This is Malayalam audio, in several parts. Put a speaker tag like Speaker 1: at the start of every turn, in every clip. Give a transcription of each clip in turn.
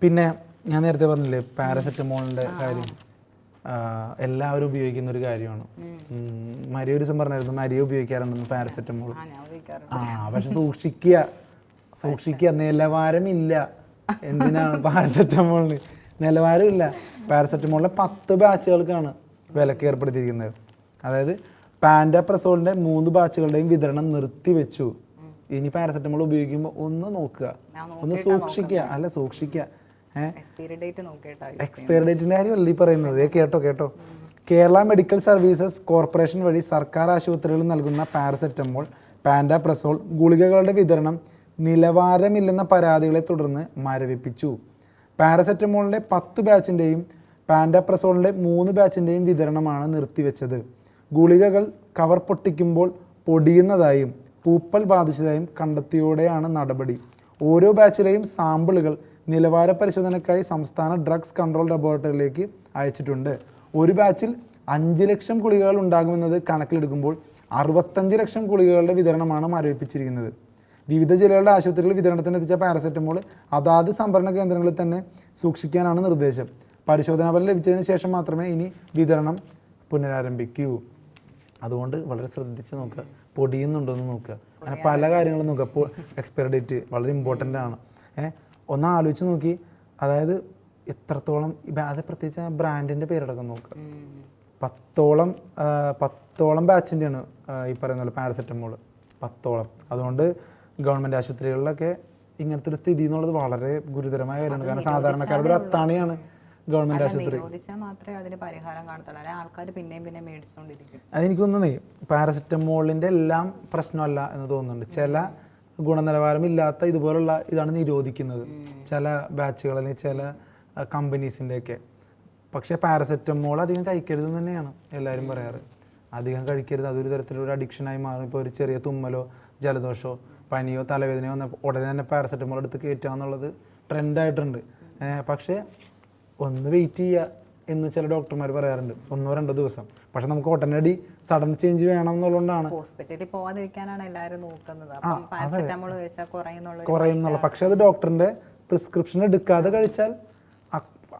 Speaker 1: പിന്നെ ഞാൻ നേരത്തെ പറഞ്ഞില്ലേ പാരസെറ്റമോളിൻ്റെ കാര്യം, എല്ലാവരും ഉപയോഗിക്കുന്ന ഒരു കാര്യമാണ്. മരിയ ഒരു ദിവസം പറഞ്ഞായിരുന്നു മരിയ ഉപയോഗിക്കാറുണ്ടെന്ന് പാരസെറ്റമോൾ. പക്ഷെ സൂക്ഷിക്കുക, നിലവാരമില്ല. എന്തിനാണ് പാരസെറ്റമോളിന് നിലവാരമില്ല? പാരസെറ്റമോളിലെ 10 ബാച്ചുകൾക്കാണ് വിലക്ക് ഏർപ്പെടുത്തിയിരിക്കുന്നത്. അതായത് പാൻഡാപ്രസോളിൻ്റെ 3 ബാച്ചുകളുടെയും വിതരണം നിർത്തിവെച്ചു. ഇനി പാരസെറ്റമോൾ ഉപയോഗിക്കുമ്പോൾ ഒന്ന് നോക്കുക, ഒന്ന് സൂക്ഷിക്കുക. എക്സ്പയറി ഡേറ്റിൻ്റെ കാര്യമല്ല ഈ പറയുന്നത്. കേട്ടോ. കേരള മെഡിക്കൽ സർവീസസ് കോർപ്പറേഷൻ വഴി സർക്കാർ ആശുപത്രികളിൽ നൽകുന്ന പാരസെറ്റമോൾ, പാൻഡാപ്രസോൾ ഗുളികകളുടെ വിതരണം നിലവാരമില്ലെന്ന പരാതികളെ തുടർന്ന് മരവിപ്പിച്ചു. പാരസെറ്റമോളിൻ്റെ 10 ബാച്ചിൻ്റെയും പാൻഡാപ്രസോളിൻ്റെ 3 ബാച്ചിൻ്റെയും വിതരണമാണ് നിർത്തിവെച്ചത്. ഗുളികകൾ കവർ പൊട്ടിക്കുമ്പോൾ പൊടിയുന്നതായും പൂപ്പൽ ബാധിച്ചതായും കണ്ടെത്തിയോടെയാണ് നടപടി. ഓരോ ബാച്ചിലെയും സാമ്പിളുകൾ നിലവാര പരിശോധനയ്ക്കായി സംസ്ഥാന ഡ്രഗ്സ് കൺട്രോൾ ലബോറട്ടറിയിലേക്ക് അയച്ചിട്ടുണ്ട്. ഒരു ബാച്ചിൽ 5 ലക്ഷം ഗുളികകൾ ഉണ്ടാകുമെന്നത് കണക്കിലെടുക്കുമ്പോൾ 65 ലക്ഷം ഗുളികകളുടെ വിതരണമാണ് മരവിപ്പിച്ചിരിക്കുന്നത്. വിവിധ ജില്ലകളുടെ ആശുപത്രികളിൽ വിതരണത്തിന് എത്തിച്ച പാരസെറ്റമോൾ അതാത് സംഭരണ കേന്ദ്രങ്ങളിൽ തന്നെ സൂക്ഷിക്കാനാണ് നിർദ്ദേശം. പരിശോധനാ ഫലം ലഭിച്ചതിന് ശേഷം മാത്രമേ ഇനി വിതരണം പുനരാരംഭിക്കൂ. അതുകൊണ്ട് വളരെ ശ്രദ്ധിച്ച് നോക്കുക, പൊടിയുന്നുണ്ടോയെന്ന് നോക്കുക, അങ്ങനെ പല കാര്യങ്ങളും നോക്കുക. അപ്പോൾ എക്സ്പയറി ഡേറ്റ് വളരെ ഇമ്പോർട്ടൻ്റ് ആണ്. ഒന്ന് ആലോചിച്ച് നോക്കി, അതായത് എത്രത്തോളം അത് പ്രത്യേകിച്ച് ബ്രാൻഡിൻ്റെ പേരടക്കം നോക്കുക. 10ഓളം ബാച്ചിൻ്റെയാണ് ഈ പറയുന്ന പോലെ പാരസെറ്റമോൾ, 10ഓളം. അതുകൊണ്ട് ഗവൺമെൻറ് ആശുപത്രികളിലൊക്കെ ഇങ്ങനത്തെ ഒരു സ്ഥിതി എന്നുള്ളത് വളരെ ഗുരുതരമായ കാര്യമാണ്. കാരണം സാധാരണക്കാരുടെ ഒരു അത്താണിയാണ് ഗവൺമെൻറ് ആശുപത്രി. അതെനിക്ക് തോന്നുന്നേ പാരസെറ്റമോളിൻ്റെ എല്ലാം പ്രശ്നമല്ല എന്ന് തോന്നുന്നുണ്ട്. ചില ഗുണനിലവാരമില്ലാത്ത ഇതുപോലുള്ള ഇതാണ് നിരോധിക്കുന്നത്, ചില ബാച്ചുകൾ അല്ലെങ്കിൽ ചില കമ്പനീസിൻ്റെയൊക്കെ. പക്ഷേ പാരസെറ്റമോൾ അധികം കഴിക്കരുതെന്ന് തന്നെയാണ് എല്ലാവരും പറയാറ്. അധികം കഴിക്കരുത്, അതൊരു തരത്തിലൊരു അഡിക്ഷനായി മാറും. ഇപ്പോൾ ഒരു ചെറിയ തുമ്മലോ ജലദോഷമോ പനിയോ തലവേദനയോ വന്നപ്പോൾ ഉടനെ തന്നെ പാരസെറ്റമോൾ എടുത്ത് കയറ്റുക എന്നുള്ളത് ട്രെൻഡായിട്ടുണ്ട്. പക്ഷേ ഒന്ന് വെയിറ്റ് ചെയ്യുക എന്ന് ചില ഡോക്ടർമാർ പറയാറുണ്ട്, 1-2 ദിവസം. പക്ഷെ നമുക്ക് ഉടനടി സഡൻ ചേഞ്ച് വേണം എന്നുള്ളതുകൊണ്ടാണ്
Speaker 2: ഹോസ്പിറ്റലിൽ പോവാതിരിക്കാനാണ് എല്ലാവരും നോക്കുന്നത്.
Speaker 1: കുറയുന്നുള്ള. പക്ഷെ അത് ഡോക്ടറിന്റെ പ്രിസ്ക്രിപ്ഷൻ എടുക്കാതെ കഴിച്ചാൽ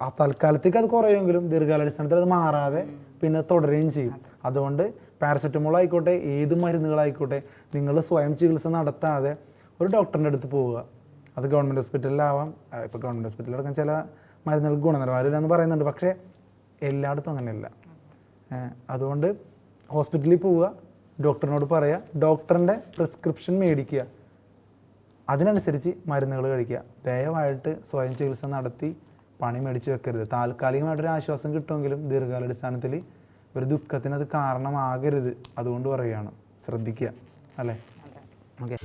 Speaker 1: ആ തൽക്കാലത്തേക്ക് അത് കുറയുമെങ്കിലും ദീർഘകാലാടിസ്ഥാനത്തിൽ അത് മാറാതെ പിന്നെ തുടരുകയും ചെയ്യും. അതുകൊണ്ട് പാരസെറ്റമോൾ ആയിക്കോട്ടെ, ഏത് മരുന്നുകളായിക്കോട്ടെ, നിങ്ങൾ സ്വയം ചികിത്സ നടത്താതെ ഒരു ഡോക്ടറിൻ്റെ അടുത്ത് പോവുക. അത് ഗവൺമെൻറ് ഹോസ്പിറ്റലിലാവാം. ഇപ്പോൾ ഗവൺമെൻറ് ഹോസ്പിറ്റലിലടക്കം ചില മരുന്നുകൾക്ക് ഗുണനിലവാരമില്ല എന്ന് പറയുന്നുണ്ട്. പക്ഷേ എല്ലായിടത്തും അങ്ങനെയല്ല. അതുകൊണ്ട് ഹോസ്പിറ്റലിൽ പോവുക, ഡോക്ടറിനോട് പറയുക, ഡോക്ടറിൻ്റെ പ്രിസ്ക്രിപ്ഷൻ മേടിക്കുക, അതിനനുസരിച്ച് മരുന്നുകൾ കഴിക്കുക. ദയവായിട്ട് സ്വയം ചികിത്സ നടത്തി പണി മേടിച്ച് വെക്കരുത്. താൽക്കാലികമായിട്ടൊരു ആശ്വാസം കിട്ടുമെങ്കിലും ദീർഘകാലാടിസ്ഥാനത്തിൽ ഒരു ദുഃഖത്തിന് അത് കാരണമാകരുത്. അതുകൊണ്ട് പറയുകയാണ്, ശ്രദ്ധിക്കുക. അല്ലേ? ഓക്കെ.